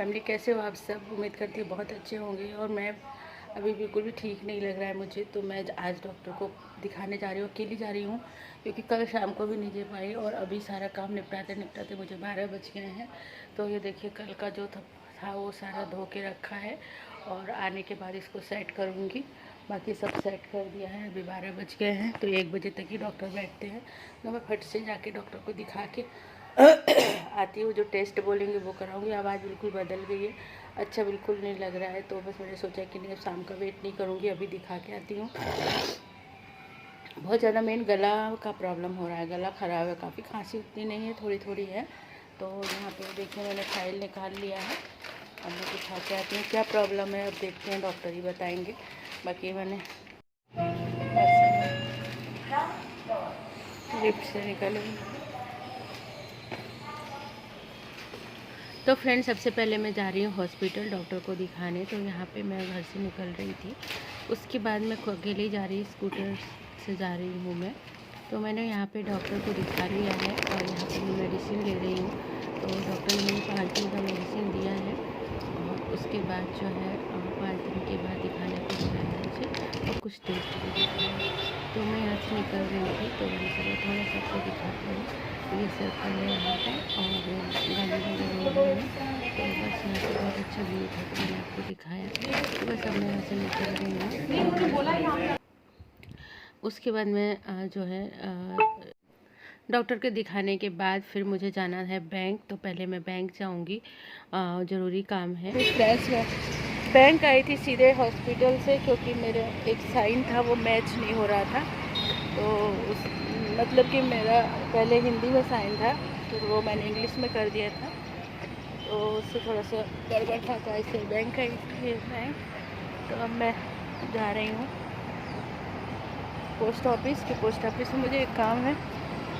Family, कैसे हो आप सब। उम्मीद करती हूँ बहुत अच्छे होंगे। और मैं अभी बिल्कुल भी ठीक नहीं लग रहा है मुझे, तो मैं आज डॉक्टर को दिखाने जा रही हूँ। अकेली जा रही हूँ क्योंकि कल शाम को भी नहीं दे पाई और अभी सारा काम निपटाते निपटाते मुझे 12 बज गए हैं। तो ये देखिए, कल का जो था वो सारा धो के रखा है और आने के बाद इसको सेट करूँगी। बाकी सब सेट कर दिया है। अभी 12 बज गए हैं, तो 1 बजे तक ही डॉक्टर बैठते हैं। तो मैं फट से जाके डॉक्टर को दिखा के आती हूँ। जो टेस्ट बोलेंगे वो कराऊंगी। आवाज़ बिल्कुल बदल गई है, अच्छा बिल्कुल नहीं लग रहा है। तो बस मैंने सोचा कि नहीं, अब शाम का वेट नहीं करूँगी, अभी दिखा के आती हूँ। बहुत ज़्यादा मेन गला का प्रॉब्लम हो रहा है, गला ख़राब है काफ़ी। खांसी उतनी नहीं है, थोड़ी थोड़ी है। तो यहाँ पे देखिए, मैंने फाइल निकाल लिया है। अब मैं दिखा के आती हूँ क्या प्रॉब्लम है। अब देखते हैं, डॉक्टर ही बताएँगे। बाकी मैंने लिफ्ट से निकलूँगी। तो फ्रेंड, सबसे पहले मैं जा रही हूँ हॉस्पिटल डॉक्टर को दिखाने। तो यहाँ पे मैं घर से निकल रही थी, उसके बाद मैं अकेले जा रही, स्कूटर से जा रही हूँ मैं। तो मैंने यहाँ पे डॉक्टर को दिखा लिया है और यहाँ पे मैं मेडिसिन ले रही हूँ। तो डॉक्टर ने मुझे 5 दिन का मेडिसिन दिया है और उसके बाद जो है 5 दिन के बाद दिखाने को बोला है मुझे, और कुछ टेस्ट भी दिखाया है। तो मैं यहाँ से निकल रही थी, तो मैंने चलो थोड़ा सा आपको दिखाती हूँ। ये सर्कल है यहाँ पे और गांधीनगर रोड में। तो बस यहाँ पे बहुत अच्छा व्यू था, तो मैंने आपको दिखाया। तो बस अब मैं यहाँ से निकल रही हूँ। उसके बाद मैं जो है डॉक्टर के दिखाने के बाद फिर मुझे जाना है बैंक। तो पहले मैं बैंक जाऊंगी, ज़रूरी काम है। बैंक आई थी सीधे हॉस्पिटल से, क्योंकि मेरा एक साइन था वो मैच नहीं हो रहा था। तो उस मतलब कि मेरा पहले हिंदी में साइन था, फिर वो मैंने इंग्लिश में कर दिया था, तो उससे थोड़ा सा गड़बड़ था। तो ऐसे बैंक आई थी बैंक। तो अब मैं जा रही हूँ पोस्ट ऑफिस। के पोस्ट ऑफिस में मुझे एक काम है,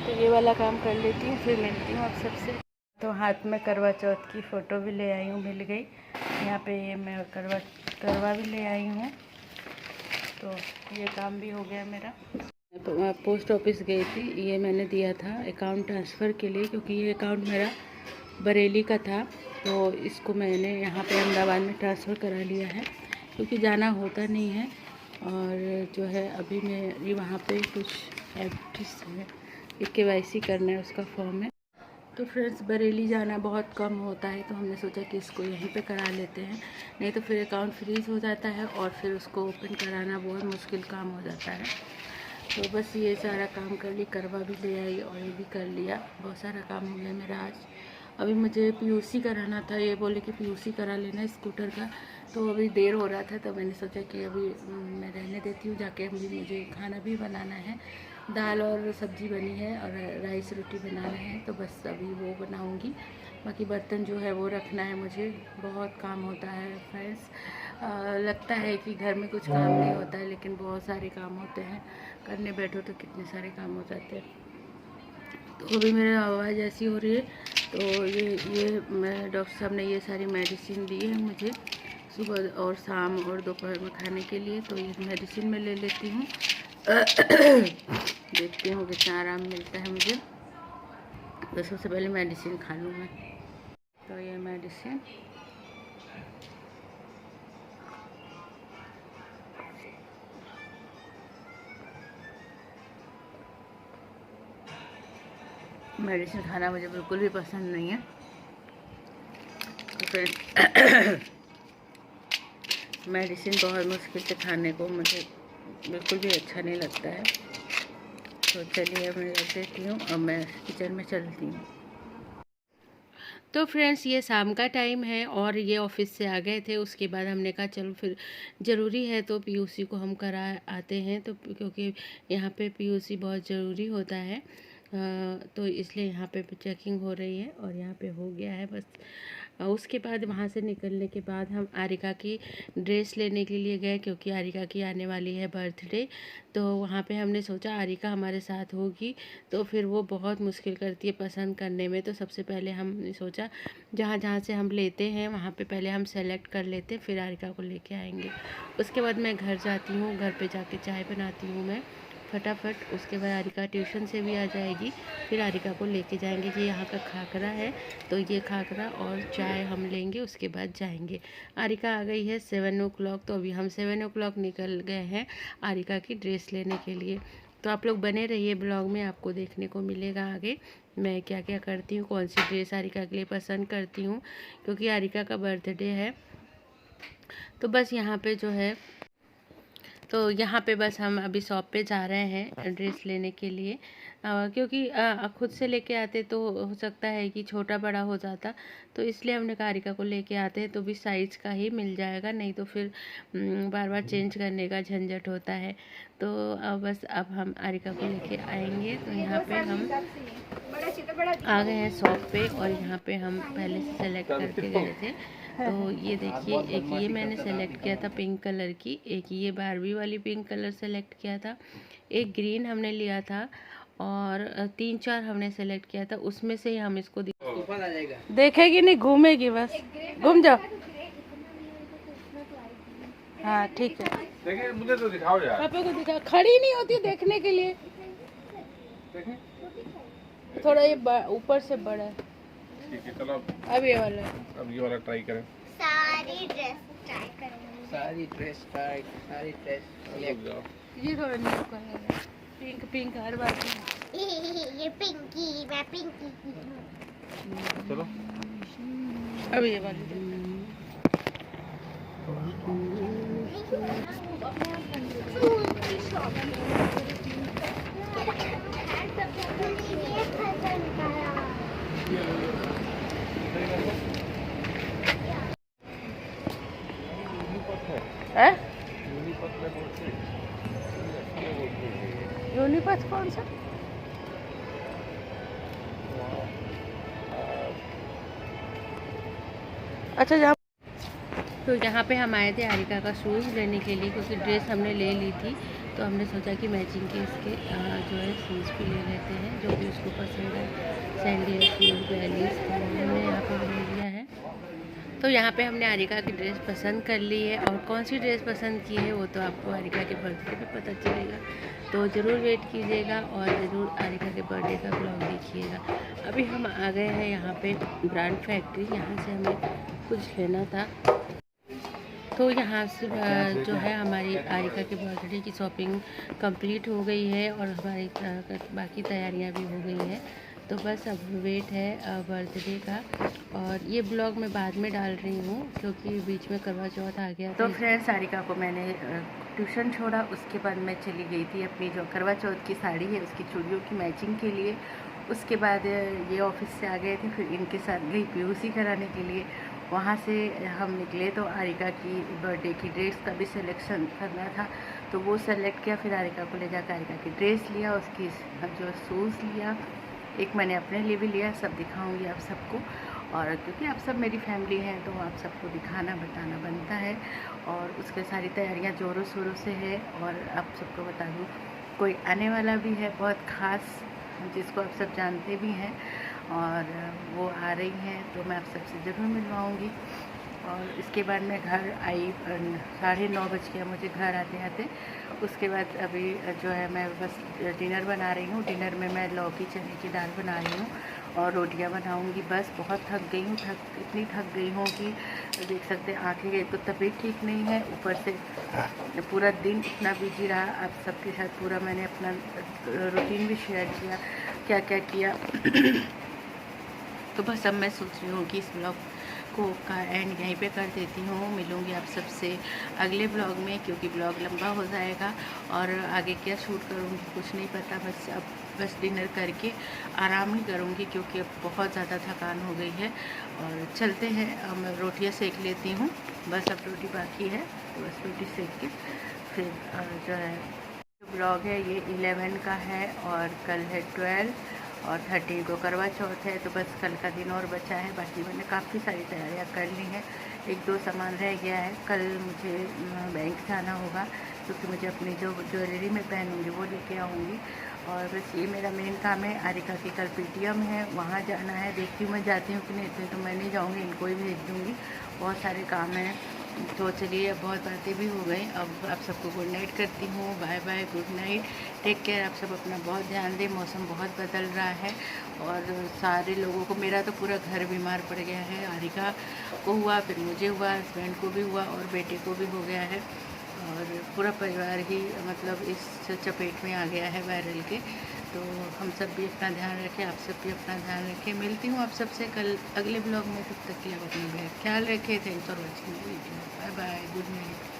तो ये वाला काम कर लेती हूँ, फिर मिलती हूँ आप सबसे। तो हाथ में करवा चौथ की फ़ोटो भी ले आई हूँ, मिल गई यहाँ पे। ये मैं करवा भी ले आई हूँ, तो ये काम भी हो गया मेरा। तो मैं पोस्ट ऑफिस गई थी, ये मैंने दिया था अकाउंट ट्रांसफ़र के लिए, क्योंकि ये अकाउंट मेरा बरेली का था। तो इसको मैंने यहाँ पे अहमदाबाद में ट्रांसफ़र करा लिया है, क्योंकि जाना होता नहीं है। और जो है अभी मेरी वहाँ पे कुछ एक्टिस है, KYC करना है, उसका फॉर्म है। तो फ्रेंड्स, बरेली जाना बहुत कम होता है, तो हमने सोचा कि इसको यहीं पे करा लेते हैं। नहीं तो फिर अकाउंट फ्रीज़ हो जाता है और फिर उसको ओपन कराना बहुत मुश्किल काम हो जाता है। तो बस ये सारा काम कर ली, करवा भी ले आई और ये भी कर लिया। बहुत सारा काम हो गया मेरा आज। अभी मुझे PUC कराना था, ये बोले कि PUC करा लेना स्कूटर का। तो अभी देर हो रहा था, तो मैंने सोचा कि अभी मैं रहने देती हूँ जाके। मुझे खाना भी बनाना है, दाल और सब्ज़ी बनी है और राइस रोटी बनाना है, तो बस अभी वो बनाऊँगी। बाकी बर्तन जो है वो रखना है मुझे। बहुत काम होता है फ्रेंड्स। लगता है कि घर में कुछ काम नहीं होता है, लेकिन बहुत सारे काम होते हैं। करने बैठो तो कितने सारे काम हो जाते हैं। तो अभी मेरी आवाज़ ऐसी हो रही है। तो ये मैं डॉक्टर साहब ने ये सारी मेडिसिन दी है मुझे, सुबह और शाम और दोपहर में खाने के लिए। तो ये मेडिसिन मैं ले लेती हूँ। देखती हूँ कितना आराम मिलता है मुझे। तो सबसे पहले मेडिसिन खा लूँ मैं। तो ये मेडिसिन खाना मुझे बिल्कुल भी पसंद नहीं है। तो फिर मेडिसिन बहुत मुश्किल से खाने को मुझे बिल्कुल भी अच्छा नहीं लगता है। तो चलिए मैं रख देती हूँ और मैं किचन में चलती हूँ। तो फ्रेंड्स, ये शाम का टाइम है और ये ऑफिस से आ गए थे। उसके बाद हमने कहा चलो फिर ज़रूरी है तो PUC को हम करा आते हैं। तो क्योंकि यहाँ पे PUC बहुत ज़रूरी होता है, तो इसलिए यहाँ पे चेकिंग हो रही है और यहाँ पे हो गया है बस। उसके बाद वहाँ से निकलने के बाद हम आरिका की ड्रेस लेने के लिए गए, क्योंकि आरिका की आने वाली है बर्थडे। तो वहाँ पे हमने सोचा आरिका हमारे साथ होगी, तो फिर वो बहुत मुश्किल करती है पसंद करने में। तो सबसे पहले हमने सोचा जहाँ जहाँ से हम लेते हैं वहाँ पे पहले हम सेलेक्ट कर लेते हैं, फिर आरिका को लेके आएंगे। उसके बाद मैं घर जाती हूँ, घर पे जाके चाय बनाती हूँ मैं, फटाफट। उसके बाद आरिका ट्यूशन से भी आ जाएगी, फिर आरिका को लेके जाएंगे। ये यहाँ का खाकरा है, तो ये खाकरा और चाय हम लेंगे, उसके बाद जाएंगे। आरिका आ गई है 7 o'clock, तो अभी हम 7 o'clock निकल गए हैं आरिका की ड्रेस लेने के लिए। तो आप लोग बने रहिए ब्लॉग में, आपको देखने को मिलेगा आगे मैं क्या क्या करती हूँ, कौन सी ड्रेस आरिका के लिए पसंद करती हूँ, क्योंकि आरिका का बर्थडे है। तो बस यहाँ पे जो है, तो यहाँ पे बस हम अभी शॉप पे जा रहे हैं ड्रेस लेने के लिए, क्योंकि खुद से लेके आते तो हो सकता है कि छोटा बड़ा हो जाता, तो इसलिए हमने कहा आरिका को लेके आते हैं तो भी साइज़ का ही मिल जाएगा, नहीं तो फिर बार बार चेंज करने का झंझट होता है। तो बस अब हम आरिका को लेके आएंगे। तो यहाँ पे हम आ गए हैं शॉप पे, और यहाँ पे हम पहले से सेलेक्ट करके गए थे। तो ये देखिए, एक ये मैंने सेलेक्ट किया था पिंक कलर की, एक ये बारबी वाली पिंक कलर सेलेक्ट किया था, एक ग्रीन हमने लिया था, और 3-4 हमने सेलेक्ट किया था। उसमें से ही हम इसको देखेगी नहीं, घूमेगी बस, घूम जाओ। हाँ ठीक है, देखिए मुझे तो दिखाओ यार। पापा को दिखाओ, खड़ी नहीं होती देखने के लिए। थोड़ा ये ऊपर से बड़ा है। ठीक है चलो अब ये वाला है। अब ये वाला ट्राई करें। सारी ड्रेस ट्राई करेंगे। सारी ड्रेस ये थोड़ा न्यू कलर है, पिंक पिंक हर बार। ये पिंकी, मैं पिंकी की हूँ। चलो अब ये वाली यूनिपथ कौन सा? अच्छा, जहाँ तो यहाँ पे हम आए थे आरिका का शूज़ लेने के लिए, क्योंकि ड्रेस हमने ले ली थी, तो हमने सोचा कि मैचिंग के इसके जो है शूज़ भी ले लेते हैं, जो भी उसको पसंद है, सैंडल, शूज़, बैलीज, तो हमने यहाँ पे ले लिया है। तो यहाँ पे हमने आरिका की ड्रेस पसंद कर ली है, और कौन सी ड्रेस पसंद की है वो तो आपको आरिका के बर्थडे पे पता चलेगा, तो ज़रूर वेट कीजिएगा और ज़रूर आरिका के बर्थडे का ब्लॉग देखिएगा। अभी हम आ गए हैं यहाँ पे ब्रांड फैक्ट्री, यहाँ से हमें कुछ लेना था, तो यहाँ से जो है हमारी आरिका के बर्थडे की शॉपिंग कंप्लीट हो गई है, और हमारी बाकी तैयारियाँ भी हो गई हैं। तो बस अब वेट है बर्थडे का, और ये ब्लॉग मैं बाद में डाल रही हूँ क्योंकि बीच में करवा चौथ आ गया। तो फ्रेंड्स, आरिका को मैंने ट्यूशन छोड़ा, उसके बाद मैं चली गई थी अपनी जो करवा चौथ की साड़ी है उसकी चूड़ियों की मैचिंग के लिए। उसके बाद ये ऑफिस से आ गए थे, फिर इनके साथ गई पीयूसी कराने के लिए। वहाँ से हम निकले तो आरिका की बर्थडे की ड्रेस का भी सिलेक्शन करना था, तो वो सेलेक्ट किया। फिर आरिका को ले जाकर आरिका की ड्रेस लिया, उसकी जो शूज़ लिया, एक मैंने अपने लिए भी लिया, सब दिखाऊंगी आप सबको। और क्योंकि आप सब मेरी फैमिली हैं तो आप सबको दिखाना बताना बनता है, और उसके सारी तैयारियां ज़ोरों शोरों से है। और आप सबको बता दूँ, कोई आने वाला भी है बहुत ख़ास, जिसको आप सब जानते भी हैं, और वो आ रही हैं, तो मैं आप सबसे ज़रूर मिलवाऊँगी। और इसके बाद मैं घर आई, 9:30 बज गया मुझे घर आते आते। उसके बाद अभी जो है मैं बस डिनर बना रही हूँ। डिनर में मैं लौकी चने की दाल बना रही हूँ और रोटियाँ बनाऊँगी। बस बहुत थक गई हूँ, इतनी थक गई हूँ कि देख सकते हैं, आँखें गई, तो तबीयत ठीक नहीं है, ऊपर से पूरा दिन इतना बिजी रहा। आप सबके साथ पूरा मैंने अपना रूटीन भी शेयर किया, क्या क्या किया। तो बस अब मैं सोच रही हूँ कि इस ब्लॉग का एंड यहीं पे कर देती हूँ। मिलूँगी आप सबसे अगले ब्लॉग में, क्योंकि ब्लॉग लंबा हो जाएगा, और आगे क्या शूट करूँगी कुछ नहीं पता। बस डिनर करके आराम ही करूँगी, क्योंकि अब बहुत ज़्यादा थकान हो गई है। और चलते हैं, मैं रोटियाँ सेक लेती हूँ, बस अब रोटी बाकी है, तो बस रोटी सेक के फिर जो है ब्लॉग है ये 11 का है, और कल है 12 और 13 को करवा चौथ है। तो बस कल का दिन और बचा है, बाकी मैंने काफ़ी सारी तैयारियां कर ली हैं। 1-2 सामान रह गया है। कल मुझे बैंक जाना होगा, क्योंकि मुझे अपनी जो ज्वेलरी में पहनूंगी वो लेके आऊँगी। और बस ये मेरा मेन काम है। आरिका की कल PTM है, वहाँ जाना है, देखती हूँ मैं जाती हूँ कि नहीं, तो मैं नहीं जाऊँगी, इनको ही भेज दूँगी। बहुत सारे काम हैं, तो चलिए अब बहुत बातें भी हो गई, अब आप सबको गुड नाइट करती हूँ। Bye bye, good night, take care. आप सब अपना बहुत ध्यान दें, मौसम बहुत बदल रहा है और सारे लोगों को, मेरा तो पूरा घर बीमार पड़ गया है। आरिका को हुआ, फिर मुझे हुआ, हस्बैंड को भी हुआ और बेटे को भी हो गया है और पूरा परिवार ही मतलब इस चपेट में आ गया है वायरल के। तो हम सब भी अपना ध्यान रखें, आप सब भी अपना ध्यान रखें। मिलती हूँ आप सबसे कल अगले ब्लॉग में, तब तक के लिए आप अपना ख्याल रखें। Thanks for watching video. Bye bye, good night.